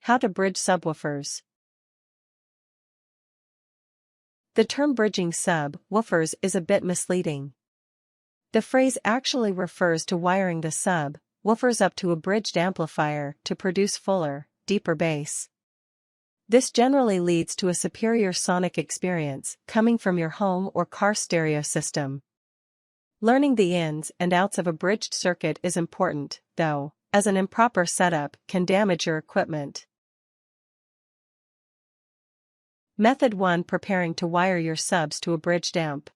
How to bridge subwoofers. The term bridging subwoofers is a bit misleading. The phrase actually refers to wiring the subwoofers up to a bridged amplifier to produce fuller, deeper bass. This generally leads to a superior sonic experience coming from your home or car stereo system. Learning the ins and outs of a bridged circuit is important, though, as an improper setup can damage your equipment. Method 1. Preparing to wire your subs to a bridged amp.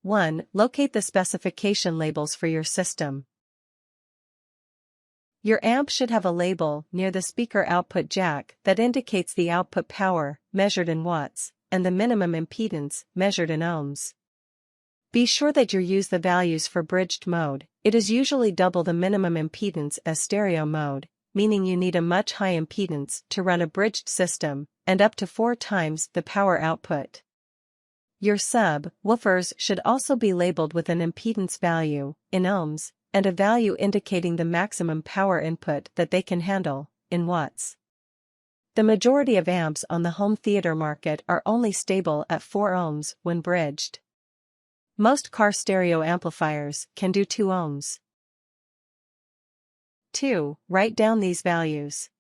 1. Locate the specification labels for your system. Your amp should have a label near the speaker output jack that indicates the output power, measured in watts, and the minimum impedance, measured in ohms. Be sure that you use the values for bridged mode. It is usually double the minimum impedance as stereo mode, meaning you need a much high impedance to run a bridged system, and up to 4 times the power output. Your subwoofers should also be labeled with an impedance value, in ohms, and a value indicating the maximum power input that they can handle, in watts. The majority of amps on the home theater market are only stable at 4 ohms when bridged. Most car stereo amplifiers can do 2 ohms. 2. Write down these values.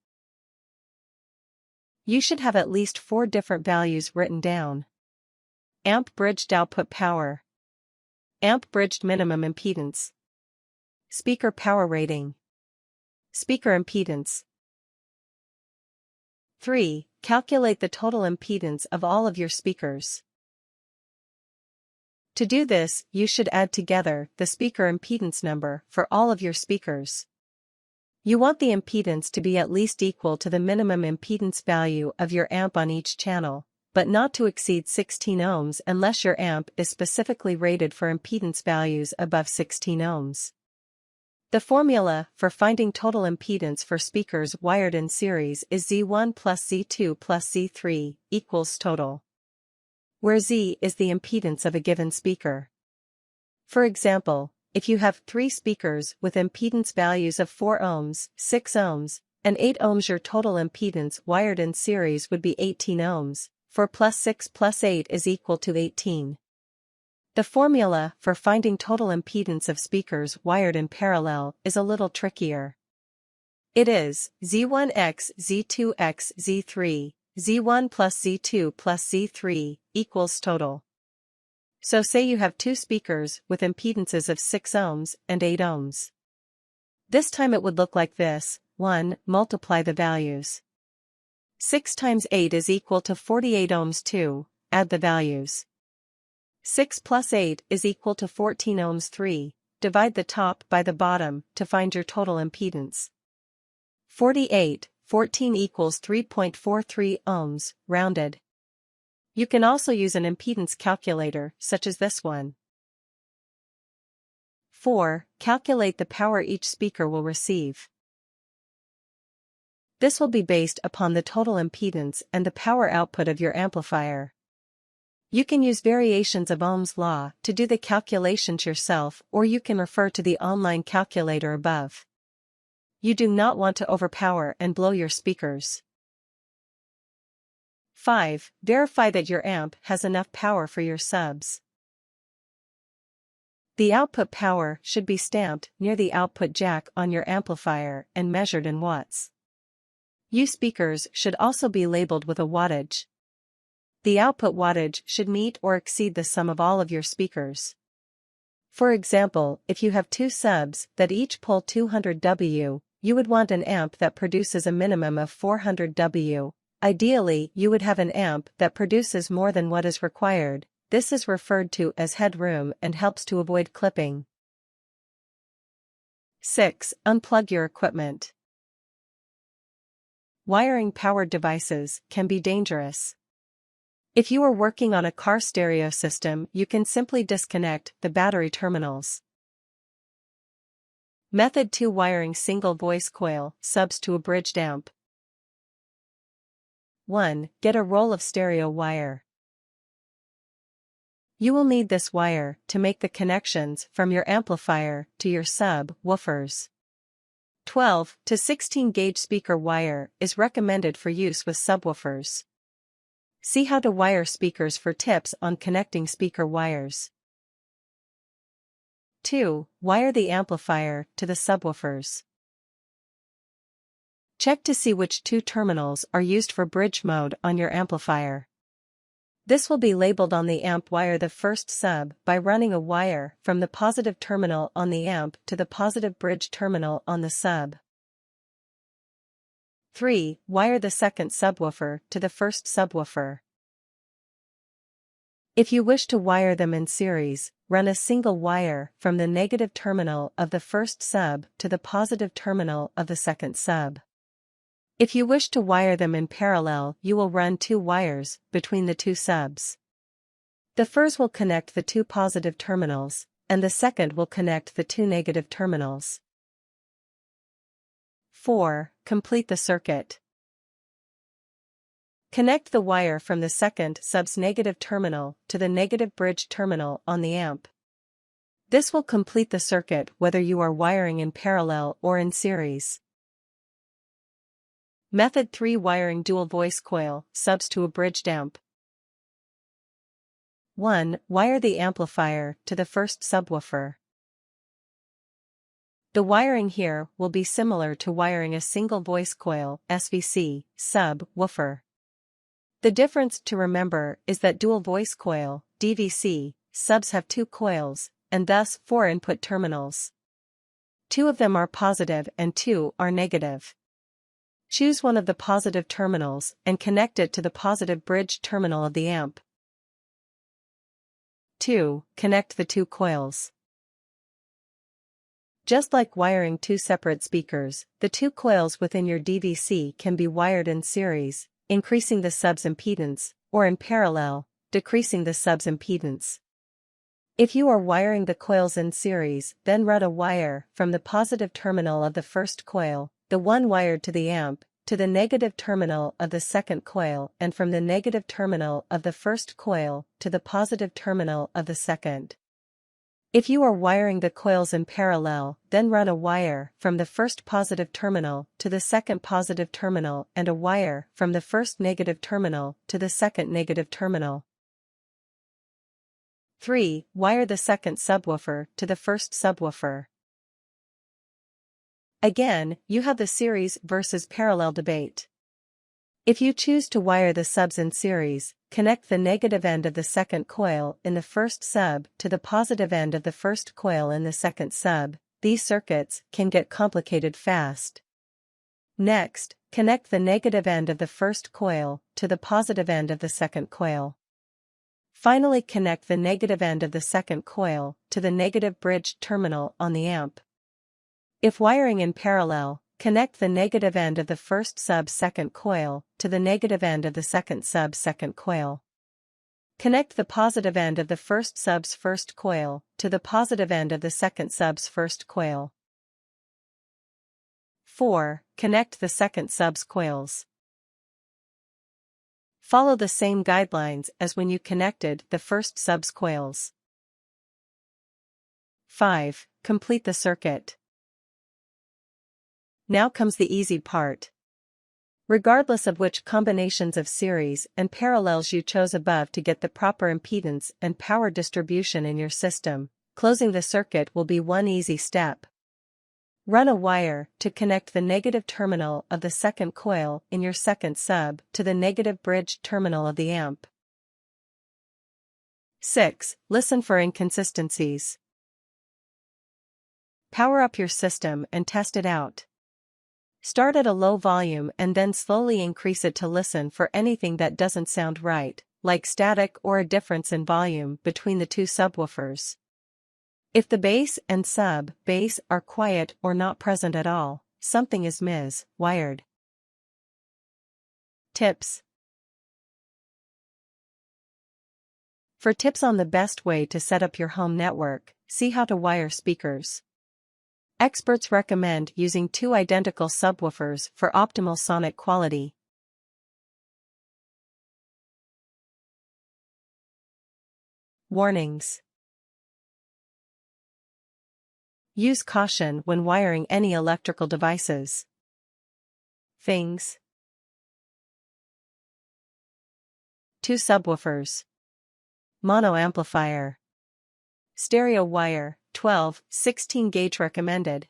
You should have at least 4 different values written down. Amp bridged output power. Amp bridged minimum impedance. Speaker power rating. Speaker impedance. 3. Calculate the total impedance of all of your speakers. To do this, you should add together the speaker impedance number for all of your speakers. You want the impedance to be at least equal to the minimum impedance value of your amp on each channel, but not to exceed 16 ohms unless your amp is specifically rated for impedance values above 16 ohms. The formula for finding total impedance for speakers wired in series is Z1 plus Z2 plus Z3 equals total, where Z is the impedance of a given speaker. For example, if you have 3 speakers with impedance values of 4 ohms, 6 ohms, and 8 ohms, your total impedance wired in series would be 18 ohms, 4 plus 6 plus 8 is equal to 18. The formula for finding total impedance of speakers wired in parallel is a little trickier. It is Z1x Z2x Z3, Z1 plus Z2 plus Z3 equals total. So say you have 2 speakers with impedances of 6 ohms and 8 ohms. This time it would look like this. 1. Multiply the values. 6 times 8 is equal to 48 ohms. 2. Add the values. 6 plus 8 is equal to 14 ohms. 3. Divide the top by the bottom to find your total impedance. 14 equals 3.43 ohms, rounded. You can also use an impedance calculator, such as this one. 4. Calculate the power each speaker will receive. This will be based upon the total impedance and the power output of your amplifier. You can use variations of Ohm's law to do the calculations yourself, or you can refer to the online calculator above. You do not want to overpower and blow your speakers. 5. Verify that your amp has enough power for your subs. The output power should be stamped near the output jack on your amplifier and measured in watts. Your speakers should also be labeled with a wattage. The output wattage should meet or exceed the sum of all of your speakers. For example, if you have 2 subs that each pull 200 W, you would want an amp that produces a minimum of 400 W. Ideally, you would have an amp that produces more than what is required. This is referred to as headroom and helps to avoid clipping. 6. Unplug your equipment. Wiring powered devices can be dangerous. If you are working on a car stereo system, you can simply disconnect the battery terminals. Method 2. Wiring single voice coil subs to a bridged amp. 1. Get a roll of stereo wire. You will need this wire to make the connections from your amplifier to your subwoofers. 12 to 16 gauge speaker wire is recommended for use with subwoofers. See how to wire speakers for tips on connecting speaker wires. 2. Wire the amplifier to the subwoofers. Check to see which two terminals are used for bridge mode on your amplifier. This will be labeled on the amp. Wire the first sub by running a wire from the positive terminal on the amp to the positive bridge terminal on the sub. 3. Wire the second subwoofer to the first subwoofer. If you wish to wire them in series, run a single wire from the negative terminal of the first sub to the positive terminal of the second sub. If you wish to wire them in parallel, you will run two wires between the two subs. The first will connect the two positive terminals, and the second will connect the two negative terminals. 4. Complete the circuit. Connect the wire from the second sub's negative terminal to the negative bridge terminal on the amp. This will complete the circuit whether you are wiring in parallel or in series. Method 3. Wiring dual voice coil subs to a bridged amp. 1. Wire the amplifier to the first subwoofer. The wiring here will be similar to wiring a single voice coil (SVC) subwoofer. The difference to remember is that dual voice coil (DVC) subs have two coils, and thus 4 input terminals. 2 of them are positive and 2 are negative. Choose one of the positive terminals and connect it to the positive bridge terminal of the amp. 2. Connect the two coils. Just like wiring two separate speakers, the two coils within your DVC can be wired in series, increasing the sub's impedance, or in parallel, decreasing the sub's impedance. If you are wiring the coils in series, then run a wire from the positive terminal of the first coil, the one wired to the amp, to the negative terminal of the second coil, and from the negative terminal of the first coil to the positive terminal of the second. If you are wiring the coils in parallel, then run a wire from the first positive terminal to the second positive terminal and a wire from the first negative terminal to the second negative terminal. 3. Wire the second subwoofer to the first subwoofer. Again, you have the series versus parallel debate. If you choose to wire the subs in series, connect the negative end of the second coil in the first sub to the positive end of the first coil in the second sub. These circuits can get complicated fast. Next, connect the negative end of the first coil to the positive end of the second coil. Finally, connect the negative end of the second coil to the negative bridge terminal on the amp. If wiring in parallel, connect the negative end of the first sub second coil to the negative end of the second sub second coil. Connect the positive end of the first sub's first coil to the positive end of the second sub's first coil. 4. Connect the second sub's coils. Follow the same guidelines as when you connected the first sub's coils. 5. Complete the circuit. Now comes the easy part. Regardless of which combinations of series and parallels you chose above to get the proper impedance and power distribution in your system, closing the circuit will be one easy step. Run a wire to connect the negative terminal of the second coil in your second sub to the negative bridge terminal of the amp. 6. Listen for inconsistencies. Power up your system and test it out. Start at a low volume and then slowly increase it to listen for anything that doesn't sound right, like static or a difference in volume between the two subwoofers. If the bass and sub-bass are quiet or not present at all, something is mis-wired. Tips. For tips on the best way to set up your home network, see how to wire speakers. Experts recommend using two identical subwoofers for optimal sonic quality. Warnings. Use caution when wiring any electrical devices. Things. 2 subwoofers. Mono amplifier. Stereo wire, 12, 16 gauge recommended.